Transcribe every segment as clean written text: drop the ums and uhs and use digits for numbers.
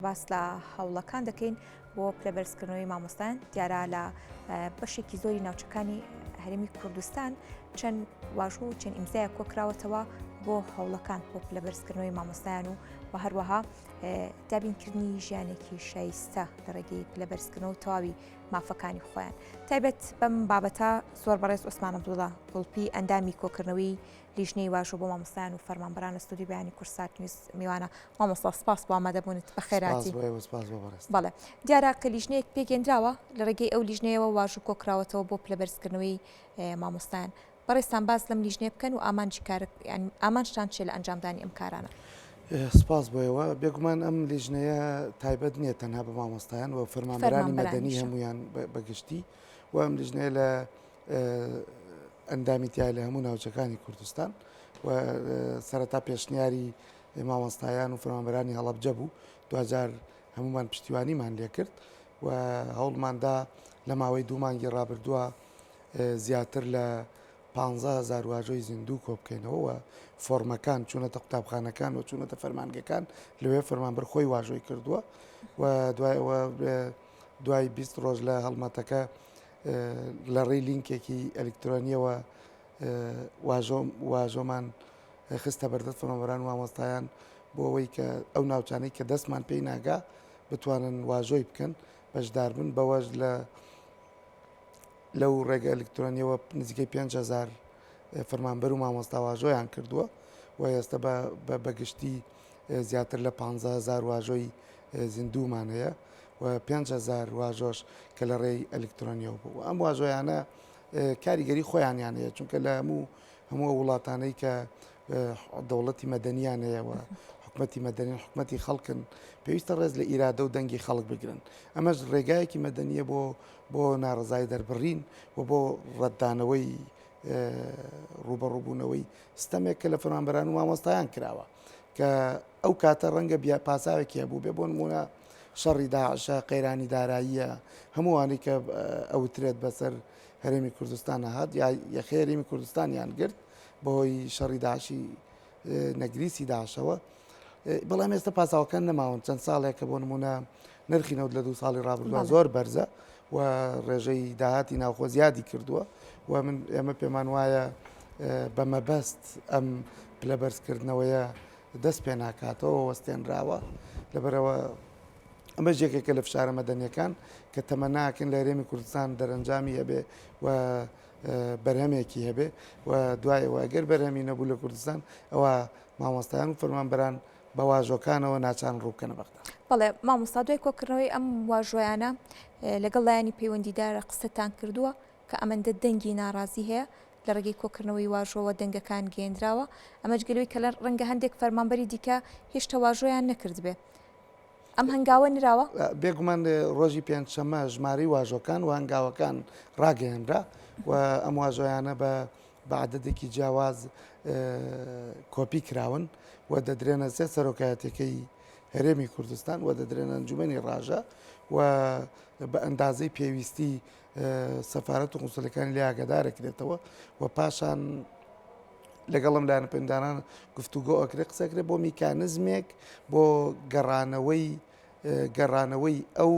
باس لە هەوڵەکان دەکەین بۆ پلەبەرزکردنەوەی مامۆستایان دیارە لە بەشێکی زۆری ناوچەکانی هەرێمی کوردستان چەند واژۆ و چەند ئیمزایە کۆکراوەتەوە بۆ هەوڵەکان بۆ پلەبەرزکردنەوەی مامۆستایان و هەروەها دابینکردنی ژیانێکی شایستە لە ڕێگەی پلەبەرزکردنەوە و تەواوی مافەکانی خۆیان. تایبەت بەم بابەتە زۆر بەڕێز عوسمان عەبدوڵڵا گوڵپی ئەندامی کۆکردنەوەی لیژنەی واژۆ بۆ مامۆستایان و فەرمانبەران لە ستودیۆ بەیانی کورسات نیوز میوانە. مامۆستا سپاس بۆ ئامادەبوونت بە خێراتی. بەڵێ دیارە کە لیژنەیەک پێگەندراوە لە ڕێگەی ئەو لیژنەیەوە واژوو کۆکراوەتەوە بۆ پلەبەرزکردنەوەی مامۆستایان. بەڕێستان باس لەم لیژنەیە بکەن و ئامانجی ئامانجتان چێ لە ئەنجامدانی ئەم کارانە. سپاس بۆیەوە بێگومان ئەم لیژنەیە تایبەت نییە تەنها بە مامۆستایان و فەرمانبەرانی مەدەنی هەمویان بەگشتی و ئەم لیژنەیە لە ئەندامیتیای لە هەموو ناوچەکانی کوردستان و سەرەتا پێشنیاری مامۆستایان و فەرمانبەرانی هەڵەبجە بوو. دوجار هەمومان پشتیوانیمان لێ کرد و هەوڵماندا لە ماوەی 2 مانگی ڕابردووە زیاتر لە 15,000 واژۆی زیندوو کۆ بکەینەوە و فۆرمەکان چوونەتە قوتابخانەکان و چوونەتە فەرمانگەکان لەوێ فەرمانبەر خۆی واژۆی کردووە و دوای 20 ڕۆژ لە هەڵمەتەکە لە ڕێی لینکێکی ئەلکترۆنیەوە واژۆمان خستە بەردەست فەرمانبەران و مامۆستایان بۆ ئەوەی کە ئەو ناوچانەی کە دەستمان پێی ناگا بتوانن واژۆی بکەن بەشدار بن بەوەش لەو ڕێگە ئەلکترۆنیەوە نزیکەی 5,000 فەرمانبەر و مامۆستا واژۆیان کردووە و ئێستا بەگشتی زیاتر لە 15,000 واژۆی زیندوومان هەیە و 5,000 واژۆش کە لە ڕێی ئەلکترۆنیەوە بوو. ئەم واژۆیانە کاریگەری خۆیانیان هەیە چونکە لە هەموو وڵاتانەی کە دەوڵەتی مەدەنیان هەیەەوە حکومەتی مەدەنی حکومەتی خەڵکن پێویستە ڕێز لە ئیرادە و دەنگی خەڵک بگرن. ئەمەش ڕێگایەکی مەدەنیە بۆ ناڕزای دەربڕین و بۆ ڕەتدانەوەی ڕوبەڕووبوونەوەی ستەمێک کە لە فەرمانبەران و مامۆستایان کراوە کە ئەو کاتە ڕەنگە پاساوێکی هەبوو بێ بۆ نمونە شەڕی داعشە قەیرانی داراییە هەمووانی کە ئەوترێت بەسەر هەرێمی کوردستان هات یا یەخی هەرێمی کوردستانیان گرت بەهۆی شەڕی داعشی نەگریسی داعشەوە. بەڵام ئێستا پاساوەکان نەماون چەند ساڵێکە بۆ نمونە نرخی نەوت لە 2 ساڵی ڕابردووە زۆر بەرزە و ڕێژەی داهاتی ناوخۆ زیادی کردووە و ئێمە پێمان وایە بەمەبەست ئەم پلەبەرزکردنەوەیە دەست پێ ناکاتەوە وەستێنراوە لەبەرەوە ئەمە یەکێکە لە فشارە مەدەنیەکان کە تەمە ناکەن لە هەرێمی کوردستان دەرەنجامی هەبێ و بەرهەمێکی هەبێ و دوایەوە ئەگەر بەرهەمی نەبوو لە کوردستان ئەوە مامۆستایان و فەرمانبەران بە واژۆکانەوە ناچان ڕووبکەنە بەغدا. بەڵێ مامۆستا دوای کۆکردنەوەی ئەم واژۆیانە لەگەڵ لایەنی پەیوەندیدارە قسەتان کردووە کە ئەمەندە دەنگی ناڕازی هەیە لە ڕێگەی کۆکردنەوەی واژۆوە دەنگەکان گەێنراوە ئەمەش گەلوی کە لە ڕەنگە هەندێک فەرمانبەری دیکە هێشتا واژۆیان نەکرد بێ. ئەم هەنگاوە نراوە بێگومان ڕۆژی پێنجشەممە ژماری واژۆکان و هەنگاوەکان ڕاگەیەنرا و ئەم واژۆیانە بە عەدەدێکی جیاواز کۆپی کراون و دەدرێنە سێ سەرۆکایەتەکەی هەرێمی کوردستان و دەدرێنە ئەنجومەنی ڕاژە و بە ئەندازەی پێویستی سەفارەت و قونسڵەکانی لێ ئاگادارەکرێتەوە و پاشان لەگەڵم لایەنە پەیوەندیداران گفتوگۆ ئەکرێ قسەکرێت بۆ میکانزمێک بۆ گەڕانەوەی ئەو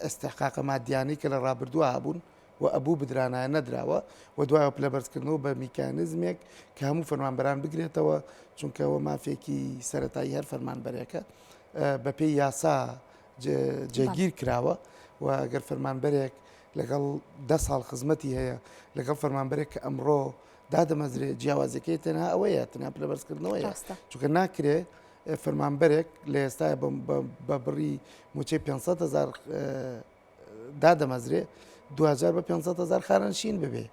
ئەستحقاقە مادیانەی کە لە ڕابردووە هەبوون و ئەبوو بدرانایە نەدراوە و دوایە پلەبەرزکردنەوە بە میکانزمێک کە هەموو فەرمانبەران بگرێتەوە چونکەەوە مافێکی سەرەتایی هەر فەرمانبەرێکە بە پێی یاسا جێگیر کراوە و ئەگەر فەرمانبەرێک لەگەڵ 10 ساڵ خزمەتی هەیە لەگەڵ فەرمانبەرێک کە ئەمڕۆ دادەمەزرێت جیاوازەکەی تەنها ئەوەیە تەنها پلەبەرزکردنەوەیە چونکە ناکرێ فەرمانبەرێک لە ئێستا بە بڕی موچەی 500,000 دادەمەزرێ 2000 بە 500,000 خانەنشین ببێ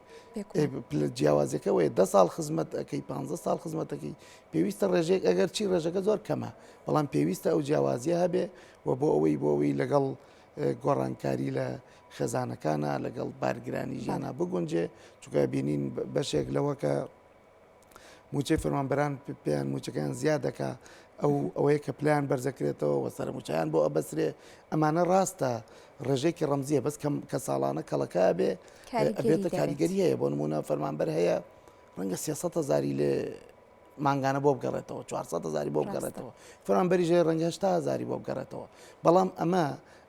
جیاوازەکەەوەی 10 ساڵ خزمەت ئەەکەی 15 ساڵ خزمەتەکەی پێویستە ڕێژێک ئەگەر چی ڕێژەکە زۆر کەمە بەڵام پێویستە ئەو جیاوازیە هەبێ و بۆ ئەوەی لەگەڵ گۆڕانکاری لە خێزانەکانە لەگەڵ بارگرانی ژیانە بگونجێ چونکە بینین بەشێک لەوە کە موچەی فەرمانبەران پێیان موچەکان زیاد دەکا ئەوەیە کە پلیان بەرزەکرێتەوە و سەرموچیان بۆ ئەبەسرێ ئەمانە ڕاستە ڕێژێکی ڕەمزیە بەس کە ساڵانە کەڵەکە بێ ئەبێتە کاریگەری هەیە بۆ نمونە فەرمانبەر هەیە ڕەنگە 300,000 لێ مانگانە بۆ بگەڕێتەوە 400 بۆ بگەڕێتەوە فەرمانبەری ژێر ڕەنگە 8 بۆ بگەڕێتەوە بەڵام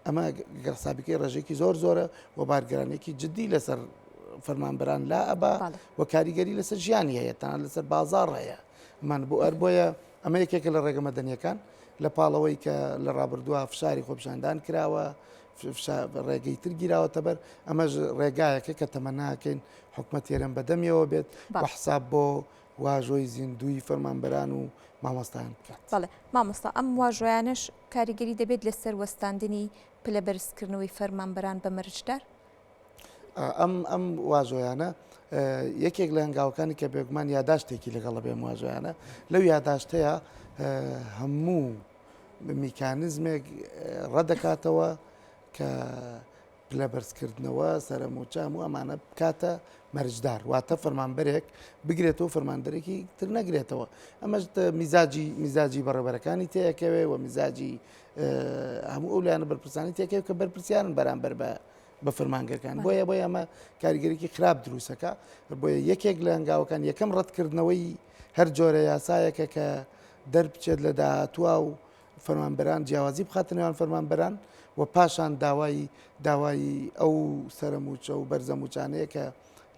ئەمە گەرسابیکەی ڕێژێکی زۆر زۆرە و بارگرانێکی جددی لەسەر فەرمانبەران لا ئەبا و کاریگەری لەسەر ژیانی هەیە تان لەسەر بازار هەیە مان بۆ بۆیە ئەمە یەکێکە لە ڕێگە مەدەنیەکان لە پاڵەوەی کە لە ڕابردووە فشاری خۆپشاندان کراوە ڕێگەی تر گیراوەتە بەر ئەمەش ڕێگایەکە کە تەمە ناکەین حکومەت هێرم بەدەمیەوە بێت حساب بۆ واژۆی زیندوی فەرمانبەران و مامۆستایان بکات. بەڵێ مامۆستا ئەم واژۆیانش کاریگەری دەبێت لەسەر وەستاندنی پلە بەرزکردنەوەی فەرمانبەران بە مەرجدار؟ ئەم واژۆیانە یەکێک لە هەنگاوەکانی کە بێگومان یاداشتێکی لەگەڵە بێ واژۆیانە لەو یاداشتەیە هەموو میکانزمێک ڕەدەکاتەوە کە پلە بەرزکردنەوە سەرموچام و ئەمانە بکاتە مەرجدار واتە فەرمانبەرێک بگرێتەوە فەرماندەرێکی تر نەگرێتەوە ئەمەش میزاجی بەڕێبەرەکانی تەیەکەوێ و میزاجی هەموو ئەو لایەنە بەرپرسانی تێکەوێت کە بەرپرسیارن بەرامبەر بە فەرمانگەکان بۆیە ئەمە کاریگەرێکی خراپ دروستەکە بۆیە یەکێک لە هەنگاوەکان یەکەم ڕەتکردنەوەی هەر جۆرە یاسایەکە کە دەربچێت لە داهاتووە و فەرمانبەران جیاوازی بخاتە نێوان فەرمانبەران و پاشان داوای ئەو سەرموچە و بەرزەموچانەیە کە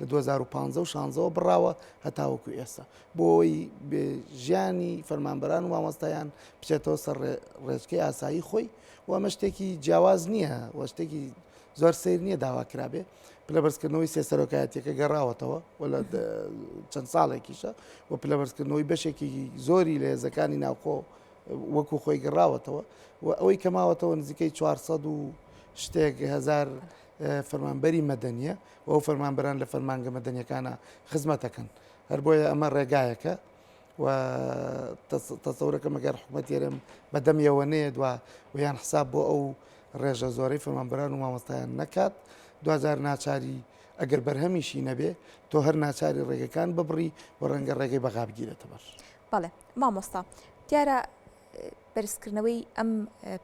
لە 2015 و 16 بڕاوە هەتاوەکو ئێستا بۆی ژیانی فەرمانبەران و مامۆستایان بچێتەوە سەر ڕێچکەی ئاسایی خۆی و ئەمە شتێکی جیاواز نییە و شتێکی زۆر سیر نییە داواکرابێ پلە بەرزکردنەوەی سێسەرۆکایەتەکە گەڕاوەتەوە و لە چەند ساڵێکیشە و پلە بەرزکردنەوەی بەشێکی زۆری لە هێزەکانی ناوخۆ وەکو خۆی گەڕاوەتەوە و ئەوەی کەماوەتەوە نزیکەی 400 و شتێک هزار فەرمانبەری مەدەنیە و ئەو فەرمانبەران لە فەرمانگە مەدەنیەکانە خزمەتەکەن هەر بۆیە ئەمە ڕێگایەکە و تەسەورەکە مەگەر حکومەت هێرم بەدەمیەوە نێت و یان حساب بۆ ئەو ڕێژە زۆرەی فەرمانبەران و مامۆستایان نەکات دوزار ناچاری ئەگەر بەرهەمیشی نەبێ تۆ هەر ناچاری ڕێگەکان ببڕی و ڕەنگە ڕێگەی بەغابگیرێتە بەر. بەڵێ مامۆستا دیارە بەرزکردنەوەی ئەم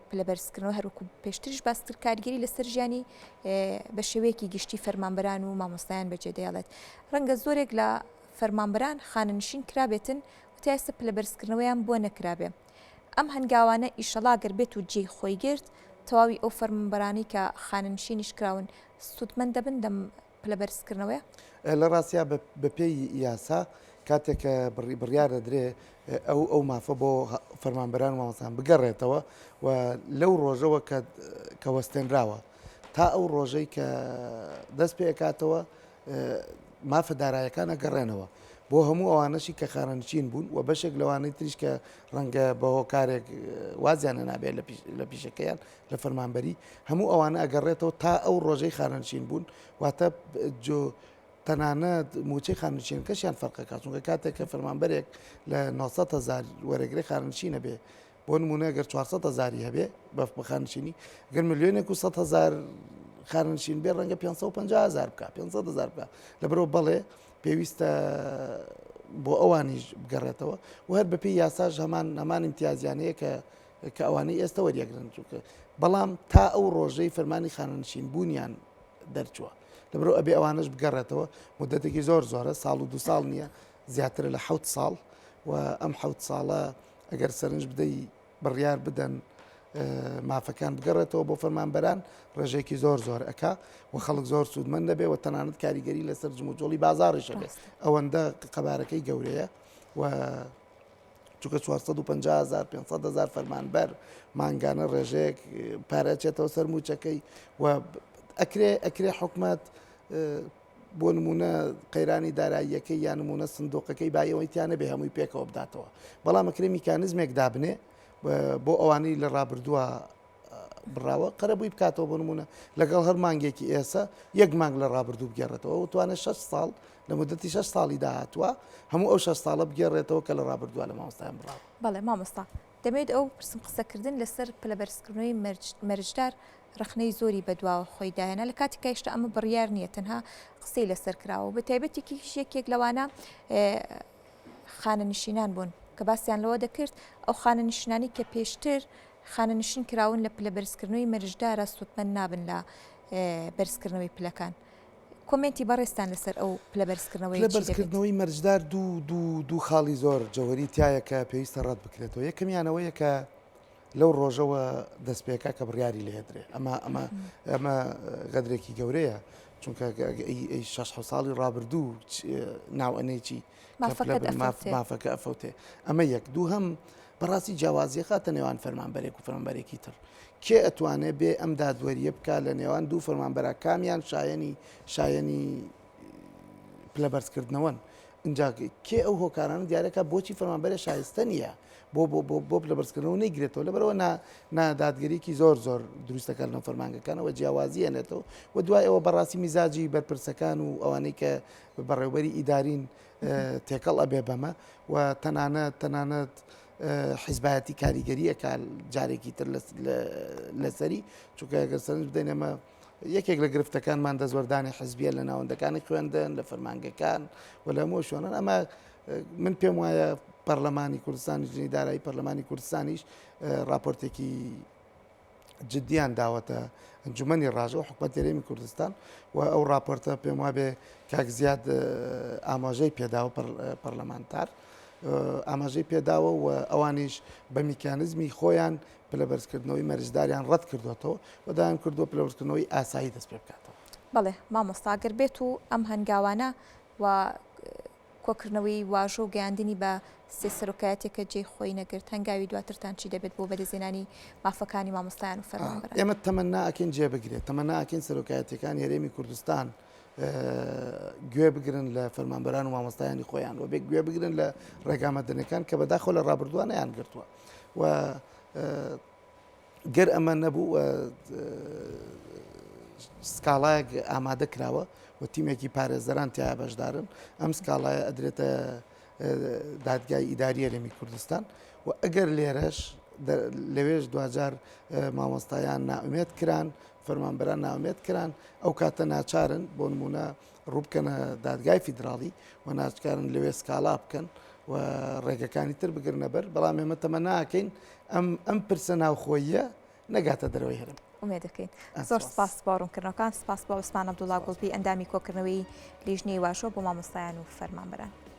پلە بەرزکردنەوە هەروکو پێشترش باستر کاریگەری لەسەر ژیانی بە شێوەیەکی گشتی فەرمانبەران و مامۆستایان بەجێدەیاڵێت ڕەنگە زۆرێک لە فەرمانبەران خانەنشین کرابێتن و تا ئێستا پلە بەرزکردنەوەیان بۆ نەکرابێ ئەم هەنگاوانە ئیشەڵاگەر بێت و جێی خۆی گرت تەواوی ئەو فەرمانبەرانی کە خانەنشینیش کراون سوودمەند دەبن دەم پلە بەرزکردنەوەیە لە ڕاستیا بە پێی یاسا کاتێککە بڕیار دەدرێ ئەو مافە بۆ فەرمانبەران و مامۆستایان بگەڕێتەوە و لەو ڕۆژەوە کە وەستێنراوە تا ئەو ڕۆژەی کە دەست پێکاتەوە مافە دارایەکان ئەگەڕێنەوە بۆ هەموو ئەوانەشی کە خانەنشین بوون و بەشێک لەوانەی تریش کە ڕەنگە بە هۆکارێک وازیانە نابێت لە پیشەکەیان لە فەرمانبەری هەموو ئەوانە ئەگەڕێتەوە تا ئەو ڕۆژەی خانەنشین بوون واتە تەنانەت موچەی خانەنشینەکەشیان فەرقەکات چونکە کاتێک کە فەرمانبەرێک لە 900,000 وەرەگرەی خانەنشینە بێ بۆ نمونە گەر 400,000 هەبێ بە خانەنشینی گەر ملیۆنێک و 100,000 خانەنشین بێ ڕەنگە 550,000 بکە 500,000 بکە لەبەرەوە بەڵێ پێویستە بۆ ئەوانیش بگەڕێتەوە و هەر بەپی یاساژ هەمان امتیازیانەیە کە ئەوانەی ئێستا وەریەگرن چووکە بەڵام تا ئەو ڕۆژەی فەرمانی خانەنشین بوونیان دەرچووە لەبەرەوە ئەبێ ئەوانش بگەڕێتەوە مدەتێکی زۆرە ساڵ و 2 ساڵ نییە زیاتر لە 7 ساڵ و ئەم 7 ساڵە ئەگەر سەرنج بدەی بڕیار بدەن مافەکان بگەڕێتەوە بۆ فەرمانبەران ڕێژێکی زۆر ئەکا و خەڵک زۆر سوودمەند دەبێ و تەنانەت کاریگەری لەسەر جموجۆڵی بازاڕیشە بێت ئەوەندە قەبارەکەی گەورەیە و چونکە 450,000 500,000 فەرمانبەر مانگانە ڕێژەیەک پارەچێتەوە سەر موچەکەی و ئەکرێ حکومەت بۆ نمونە قەیرانی داراییەکەی یان نمونە سندۆقەکەی بایەوەی تیانە بێ هەمووی پێکەوە بداتەوە بەڵام ئەکرێ میکانزمێک دابنێ بۆ ئەوانەی لە ڕابردووە بڕاوە قەرەبووی بکاتەوە بۆ نمونە لەگەڵ هەر مانگێکی ئێستا یەک مانگ لە ڕابردوو بگێڕێتەوە و توانێت 6 ساڵ لە مدەتی 6 ساڵی داهاتووە هەموو ئەو 6 ساڵە بگێڕێتەوە کە لە ڕابردووە لە مامۆستایان بڕاوە. بەڵێ مامۆستا دەمێت ئەو پرسم قسەکردن لەسەر پلە بەرزکردنەوەی مەرجدار ڕخنەی زۆری بەدواوە خۆی داهێنا لە کاتی کەیشتا ئەمە بڕیار نییە تەنها قسەی لەسەر کراوە بە تایبەتێکی یەکێک لەوانە خانەنشینان بوون کە باسییان لەوە دەکرد ئەو خانەنشینانی کە پێشتر خانەنشین کراون لە پلە بەرزکردنەوەی مەرجدارە سوودمەند نابن لە بەرزکردنەوەی پلەکان کۆمنتی بەڕێستان لەسەر ئەو پلەبەرزکردنەوەی لە بەرزکردنەوەی مەرجدار دوو خاڵی زۆر جەوهری تایە کە پێویستە ڕەت بکرێتەوە. یەکەمیانەوەیە کە لەو ڕۆژەوە دەستپێکە کە بڕیاری لێدرێ ئەمە غەدرێکی گەورەیە، چونکە 6 ساڵی ڕابردوو ناوئەنێکی مافەکە ئەفەوتێ. ئەمە یەک. دوو هەم بەڕاستی جیاوازیە خاتە نێوان فەرمانبەرێک و فەرمانبەرێکی تر. کێ ئەتوانێت بێ ئەم دادوەریە بکات لە نێوان دوو فەرمانبەرە کامیان شایەنی پلەبەرزکردنەوەن. اینجا کێ ئەو هۆکارانە دیارەکە بۆچی فەرمانبەرە شایستە نییە بۆ پلەبەرزکردنەوە نەیگرێتەوە، لەبەرەوە نادادگەریکی زۆر دروستەکان لەم فەرمانگەکانەوە جیاوازی هێنێتەوە و دوای ئەوە بەڕاستی میزاجی بەرپرسەکان و ئەوانەی کە بەڕێوەبەری ئیدارین تێکەڵ ئەبێ بەمە و تەنانەت حیزبایەتی کاریگەریەکە جارێکی تر لەسەری، چونکە ئەگەر سەرنج بدەین ئەمە یەکێک لە گرفتەکانمان دەزوەردانی حزبیە لە ناوەندەکانی خوێندن لە فەرمانگەکان و لە هەموو شوێنن. ئەمە من پێم وایە پەرلەمانی کوردستانی ژنی دارایی پەرلەمانی کوردستانیش راپۆرتێکی جددیان داوەتە ئەنجومەنی ڕاژە و حکومەتی هەرێمی کوردستان و ئەو راپۆرتە پێم وابێ کاک زیاد ئاماژەی پێداوە پەرلەمانتار ئاماژەی پێداوە و ئەوانیش بە میکانزمی خۆیان پلەبەرزکردنەوەی مەرجداریان ڕەت کردوێتەوە و دایان کردووە پلەبەرزکردنەوەی ئاسایی دەست پێ بکاتەوە. بەڵێ مامۆستاگەر بێت و ئەم هەنگاوانە و کۆکردنەوەی واژۆ و گەیاندنی بە سێ سەرۆکایەتێکە جێی خۆی نەگرت، هەنگاوی دواترتان چی دەبێت بۆ بەدەستهێنانی مافەکانی مامۆستایان و فەرمانبەران؟ ئێمە تەمەناکەین جێبگرێت، تەمەناکەین سەرۆکایەتەکانی هەرێمی کوردستان گوێ بگرن لە فەرمانبەران و مامۆستایانی خۆیان و بێ گوێ بگرن لە ڕێگامەدنەکان کە بەداخۆ لە ڕابردووانەیان گرتووە و گەر ئەمە نەبوو سکاڵایەک ئامادە کراوە و تیمێکی پارێزەران تیا بەشدارن. ئەم سکاڵایە ئەدرێتە دادگای ئیداری هەرێمی کوردستان و ئەگەر لێرەش لەوێش دوجار مامۆستایان ناومێت کران، فەرمانبەران ناومێت کران، ئەو کاتە ناچارن بۆ نمونە ڕووبکەنە دادگای فیدراڵی و ناچکارن لەوێ سکاڵا بکەن و ڕێگەکانی تر بگرنە بەر. بەڵام ئێمە تەمە ناکەین ئەم پرسە ناوخۆیە نەگاتە دەرەوەی هەرم. ئومێ دەکەین. زۆر سپاس باڕوونکردنەوەکان، سپاس بۆ عوسمان عەبدوڵڵا گوڵبی ئەندامی کۆکردنەوەی لیژنەی واژۆ بۆ مامۆستایان و فەرمانبەران.